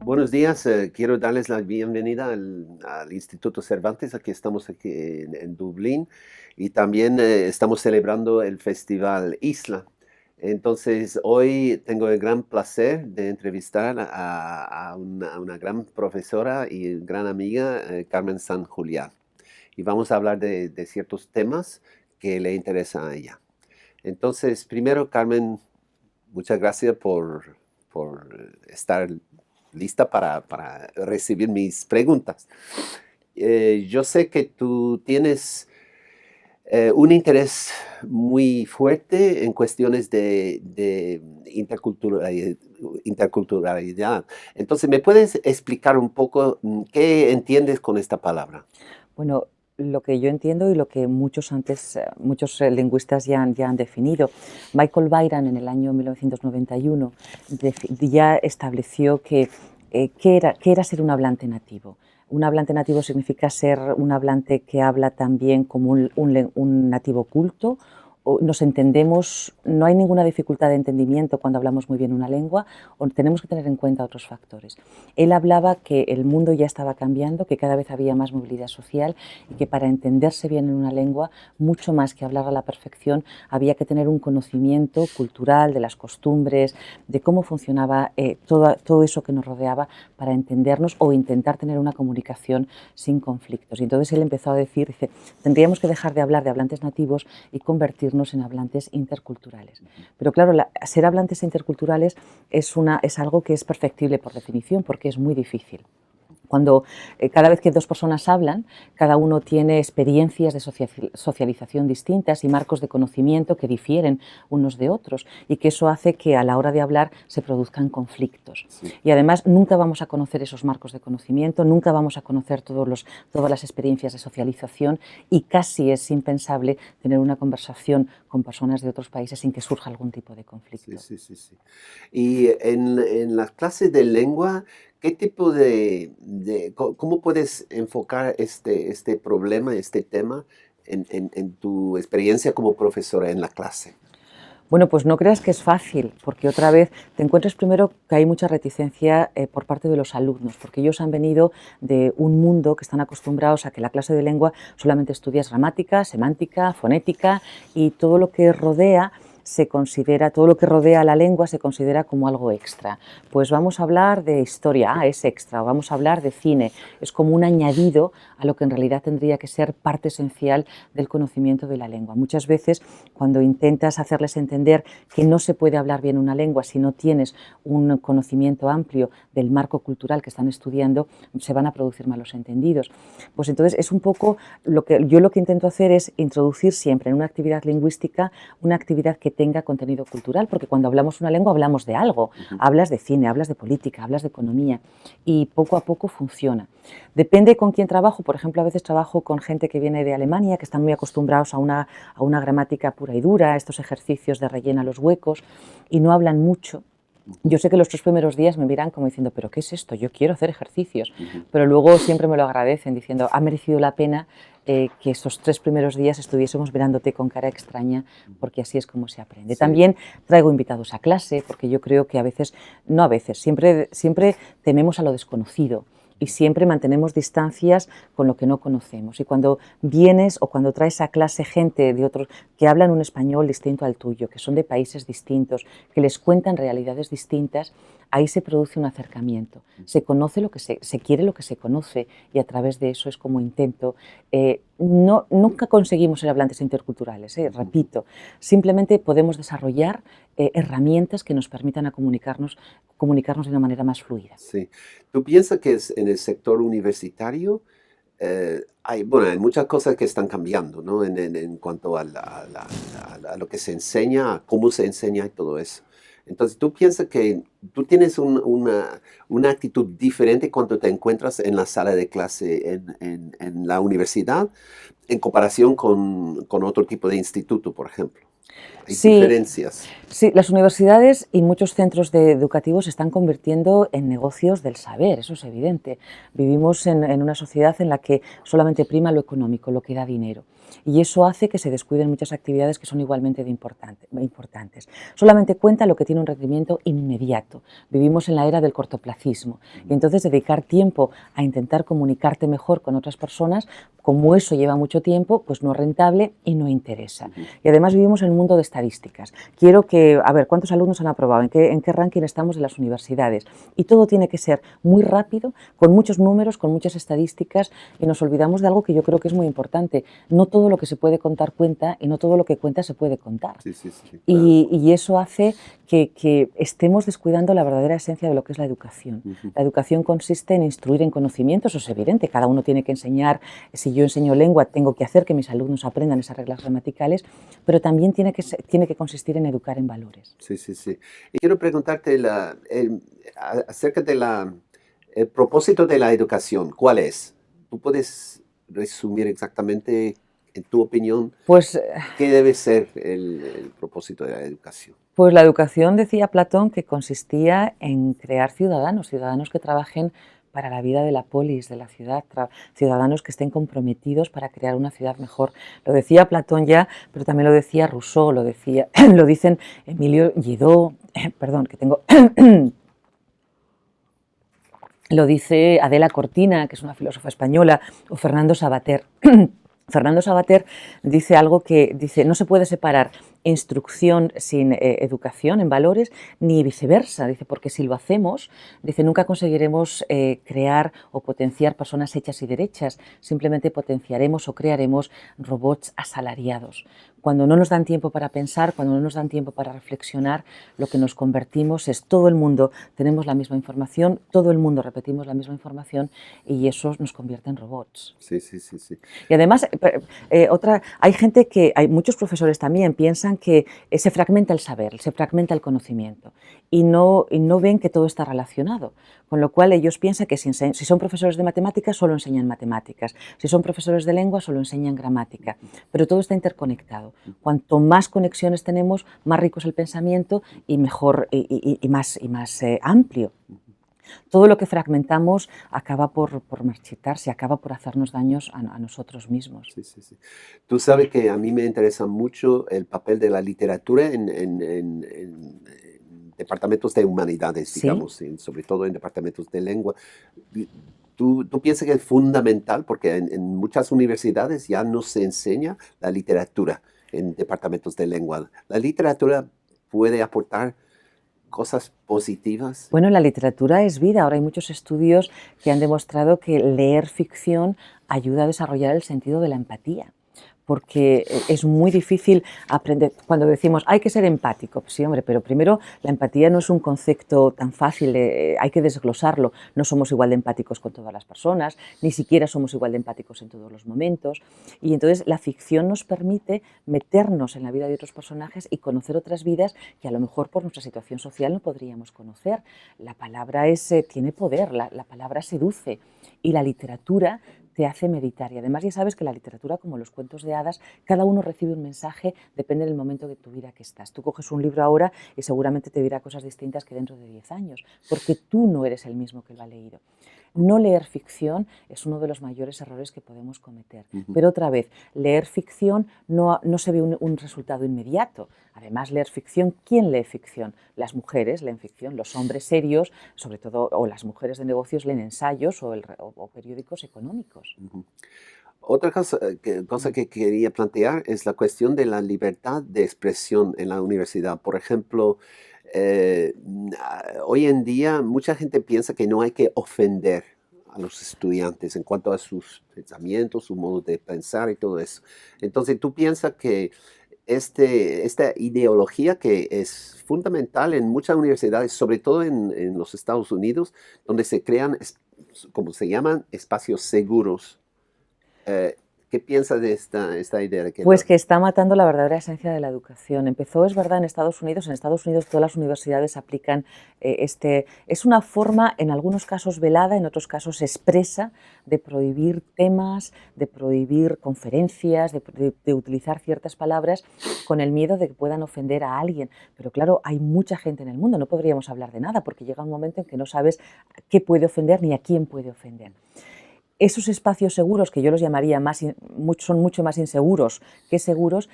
Buenos días, quiero darles la bienvenida al Instituto Cervantes. Estamos aquí en Dublín y también estamos celebrando el Festival Isla. Entonces, hoy tengo el gran placer de entrevistar a una gran profesora y gran amiga, Carmen San Julián. Y vamos a hablar de ciertos temas que le interesan a ella. Entonces, primero, Carmen, muchas gracias por estar lista para recibir mis preguntas. Yo sé que tú tienes un interés muy fuerte en cuestiones de interculturalidad. Entonces, ¿me puedes explicar un poco qué entiendes con esta palabra? Bueno, lo que yo entiendo y lo que muchos lingüistas ya han definido. Michael Byron en el año 1991 ya estableció qué era ser un hablante nativo. Un hablante nativo significa ser un hablante que habla también como un nativo culto. Nos entendemos, no hay ninguna dificultad de entendimiento cuando hablamos muy bien una lengua, o tenemos que tener en cuenta otros factores. Él hablaba que el mundo ya estaba cambiando, que cada vez había más movilidad social y que para entenderse bien en una lengua, mucho más que hablar a la perfección, había que tener un conocimiento cultural de las costumbres, de cómo funcionaba todo eso que nos rodeaba para entendernos o intentar tener una comunicación sin conflictos. Y entonces él empezó a decir, dice, tendríamos que dejar de hablar de hablantes nativos y convertirnos en hablantes interculturales. Pero claro, ser hablantes interculturales es algo que es perfectible por definición, porque es muy difícil. Cada vez que dos personas hablan, cada uno tiene experiencias de socialización distintas y marcos de conocimiento que difieren unos de otros, y que eso hace que a la hora de hablar se produzcan conflictos. Sí. Y además nunca vamos a conocer esos marcos de conocimiento, nunca vamos a conocer todas las experiencias de socialización, y casi es impensable tener una conversación con personas de otros países sin que surja algún tipo de conflicto. Sí. Y en las clases de lengua, ¿qué tipo cómo puedes enfocar este problema, este tema en tu experiencia como profesora en la clase? Bueno, pues no creas que es fácil, porque otra vez te encuentras primero que hay mucha reticencia por parte de los alumnos, porque ellos han venido de un mundo que están acostumbrados a que la clase de lengua solamente estudias gramática, semántica, fonética, y todo lo que rodea todo lo que rodea a la lengua se considera como algo extra. Pues vamos a hablar de historia, es extra, o vamos a hablar de cine, es como un añadido a lo que en realidad tendría que ser parte esencial del conocimiento de la lengua. Muchas veces, cuando intentas hacerles entender que no se puede hablar bien una lengua si no tienes un conocimiento amplio del marco cultural que están estudiando, se van a producir malos entendidos. Pues entonces es un poco lo que intento hacer es introducir siempre en una actividad lingüística una actividad que tenga contenido cultural, porque cuando hablamos una lengua hablamos de algo, hablas de cine, hablas de política, hablas de economía, y poco a poco funciona. Depende con quién trabajo. Por ejemplo, a veces trabajo con gente que viene de Alemania, que están muy acostumbrados a una gramática pura y dura, a estos ejercicios de rellena los huecos, y no hablan mucho. Yo sé que los 3 primeros días me miran como diciendo, ¿pero qué es esto? Yo quiero hacer ejercicios. Pero luego siempre me lo agradecen diciendo, ha merecido la pena que estos 3 primeros días estuviésemos mirándote con cara extraña, porque así es como se aprende. Sí. También traigo invitados a clase, porque yo creo que siempre tememos a lo desconocido, y siempre mantenemos distancias con lo que no conocemos. Y cuando vienes o cuando traes a clase gente de otros que hablan un español distinto al tuyo, que son de países distintos, que les cuentan realidades distintas, ahí se produce un acercamiento. Se conoce se quiere lo que se conoce, y a través de eso es como intento. Nunca conseguimos ser hablantes interculturales, repito. Simplemente podemos desarrollar herramientas que nos permitan comunicarnos de una manera más fluida. Sí. ¿Tú piensas que en el sector universitario hay muchas cosas que están cambiando, ¿no? En cuanto a lo que se enseña, a cómo se enseña y todo eso? Entonces, ¿tú piensas que tú tienes una actitud diferente cuando te encuentras en la sala de clase en la universidad en comparación con otro tipo de instituto, por ejemplo? ¿Hay Sí, diferencias? sí, las universidades y muchos centros educativos se están convirtiendo en negocios del saber, eso es evidente. Vivimos en una sociedad en la que solamente prima lo económico, lo que da dinero. y eso hace que se descuiden muchas actividades que son igualmente importantes. Solamente cuenta lo que tiene un rendimiento inmediato. Vivimos en la era del cortoplacismo y entonces dedicar tiempo a intentar comunicarte mejor con otras personas, como eso lleva mucho tiempo, pues no es rentable y no interesa. Y además vivimos en un mundo de estadísticas. Quiero que, a ver, ¿cuántos alumnos han aprobado? ¿En qué ranking estamos en las universidades? Y todo tiene que ser muy rápido, con muchos números, con muchas estadísticas, y nos olvidamos de algo que yo creo que es muy importante. No todo lo que se puede contar cuenta y no todo lo que cuenta se puede contar. Sí, sí, sí, claro. Y eso hace que estemos descuidando la verdadera esencia de lo que es la educación. La educación consiste en instruir en conocimientos, eso es evidente, cada uno tiene que enseñar. Si yo enseño lengua, tengo que hacer que mis alumnos aprendan esas reglas gramaticales, pero también tiene que consistir en educar en valores. Sí, sí, sí. Y quiero preguntarte acerca de el propósito de la educación. ¿Cuál es? ¿Tú puedes resumir exactamente, en tu opinión, Pues qué debe ser el propósito de la educación? Pues la educación, decía Platón, que consistía en crear ciudadanos que trabajen para la vida de la polis, de la ciudad, ciudadanos que estén comprometidos para crear una ciudad mejor. Lo decía Platón ya, pero también lo decía Rousseau, lo dicen Emilio Lledó, perdón, que tengo... Lo dice Adela Cortina, que es una filósofa española, o Fernando Savater. Fernando Savater dice algo que dice, no se puede separar instrucción sin educación en valores, ni viceversa, dice, porque si lo hacemos, dice, nunca conseguiremos crear o potenciar personas hechas y derechas, simplemente potenciaremos o crearemos robots asalariados. Cuando no nos dan tiempo para pensar, cuando no nos dan tiempo para reflexionar, lo que nos convertimos es todo el mundo tenemos la misma información, todo el mundo repetimos la misma información y eso nos convierte en robots. Sí, sí, sí, sí. Y además, hay muchos profesores también piensan que se fragmenta el saber, se fragmenta el conocimiento y no ven que todo está relacionado. Con lo cual ellos piensan que si son profesores de matemáticas solo enseñan matemáticas, si son profesores de lengua solo enseñan gramática, pero todo está interconectado. Cuanto más conexiones tenemos, más rico es el pensamiento y mejor y más amplio. Todo lo que fragmentamos acaba por marchitarse, acaba por hacernos daños a nosotros mismos. Sí, sí, sí. Tú sabes que a mí me interesa mucho el papel de la literatura en departamentos de humanidades, ¿Sí? digamos, sobre todo en departamentos de lengua. ¿Tú piensas que es fundamental? Porque en muchas universidades ya no se enseña la literatura en departamentos de lengua. ¿La literatura puede aportar cosas positivas? Bueno, la literatura es vida. Ahora hay muchos estudios que han demostrado que leer ficción ayuda a desarrollar el sentido de la empatía, porque es muy difícil aprender. Cuando decimos hay que ser empático, pues sí, hombre, pero primero la empatía no es un concepto tan fácil, hay que desglosarlo. No somos igual de empáticos con todas las personas, ni siquiera somos igual de empáticos en todos los momentos. Y entonces la ficción nos permite meternos en la vida de otros personajes y conocer otras vidas que a lo mejor por nuestra situación social no podríamos conocer. La palabra tiene poder, la palabra seduce y la literatura te hace meditar. Y además ya sabes que la literatura, como los cuentos de hadas, cada uno recibe un mensaje, depende del momento de tu vida que estás. Tú coges un libro ahora y seguramente te dirá cosas distintas que dentro de 10 años, porque tú no eres el mismo que lo ha leído. No leer ficción es uno de los mayores errores que podemos cometer. Pero otra vez, leer ficción no se ve un resultado inmediato. Además, leer ficción, ¿quién lee ficción? Las mujeres leen ficción, los hombres serios, sobre todo, o las mujeres de negocios leen ensayos o periódicos económicos. Otra cosa que quería plantear es la cuestión de la libertad de expresión en la universidad. Por ejemplo, hoy en día mucha gente piensa que no hay que ofender a los estudiantes en cuanto a sus pensamientos, su modo de pensar y todo eso. Entonces, ¿tú piensas que esta ideología que es fundamental en muchas universidades, sobre todo en los Estados Unidos, donde se crean, como se llaman, espacios seguros? ¿Qué piensas de esta idea de que Pues que está matando la verdadera esencia de la educación. Empezó, es verdad, en Estados Unidos todas las universidades aplican es una forma, en algunos casos velada, en otros casos expresa, de prohibir temas, de prohibir conferencias, de utilizar ciertas palabras con el miedo de que puedan ofender a alguien. Pero claro, hay mucha gente en el mundo, no podríamos hablar de nada, porque llega un momento en que no sabes qué puede ofender ni a quién puede ofender. esos espacios seguros, que yo los llamaría son mucho más inseguros que seguros,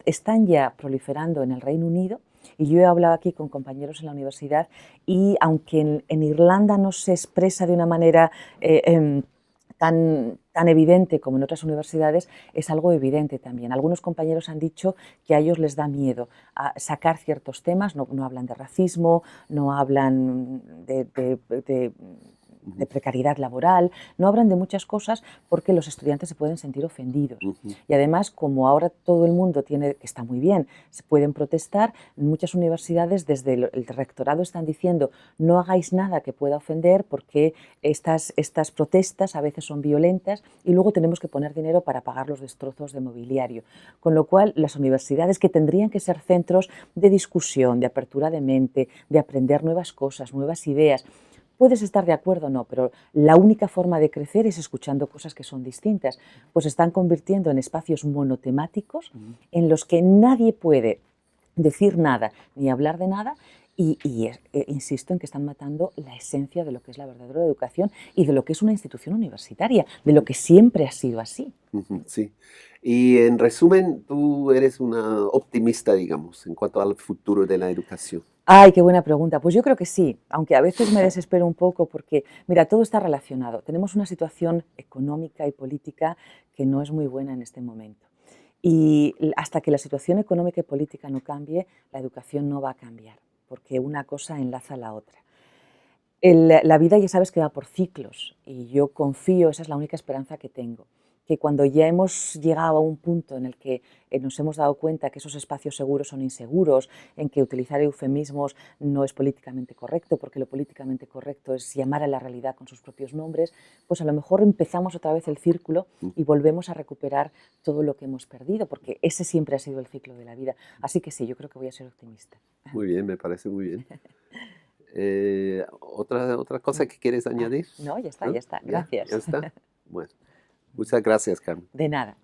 están ya proliferando en el Reino Unido. Y yo he hablado aquí con compañeros en la universidad y aunque en Irlanda no se expresa de una manera tan evidente como en otras universidades, es algo evidente también. Algunos compañeros han dicho que a ellos les da miedo a sacar ciertos temas, no hablan de racismo, no hablan de precariedad laboral, no hablan de muchas cosas porque los estudiantes se pueden sentir ofendidos. Y además, como ahora todo el mundo que está muy bien, se pueden protestar, muchas universidades desde el rectorado están diciendo no hagáis nada que pueda ofender porque estas protestas a veces son violentas y luego tenemos que poner dinero para pagar los destrozos de mobiliario. Con lo cual, las universidades, que tendrían que ser centros de discusión, de apertura de mente, de aprender nuevas cosas, nuevas ideas, puedes estar de acuerdo o no, pero la única forma de crecer es escuchando cosas que son distintas. Pues se están convirtiendo en espacios monotemáticos en los que nadie puede decir nada ni hablar de nada y insisto en que están matando la esencia de lo que es la verdadera educación y de lo que es una institución universitaria, de lo que siempre ha sido así. Sí. Y en resumen, tú eres una optimista, digamos, en cuanto al futuro de la educación. Ay, qué buena pregunta. Pues yo creo que sí, aunque a veces me desespero un poco porque, mira, todo está relacionado. Tenemos una situación económica y política que no es muy buena en este momento. Y hasta que la situación económica y política no cambie, la educación no va a cambiar, porque una cosa enlaza a la otra. La vida ya sabes que va por ciclos y yo confío, esa es la única esperanza que tengo, que cuando ya hemos llegado a un punto en el que nos hemos dado cuenta que esos espacios seguros son inseguros, en que utilizar eufemismos no es políticamente correcto, porque lo políticamente correcto es llamar a la realidad con sus propios nombres, pues a lo mejor empezamos otra vez el círculo y volvemos a recuperar todo lo que hemos perdido, porque ese siempre ha sido el ciclo de la vida. Así que sí, yo creo que voy a ser optimista. Muy bien, me parece muy bien. ¿Otra cosa que quieres añadir? No, ya está, ¿No? ya está. ¿Ya? ¿Ya Gracias. está? Bueno, muchas gracias, Carmen. De nada.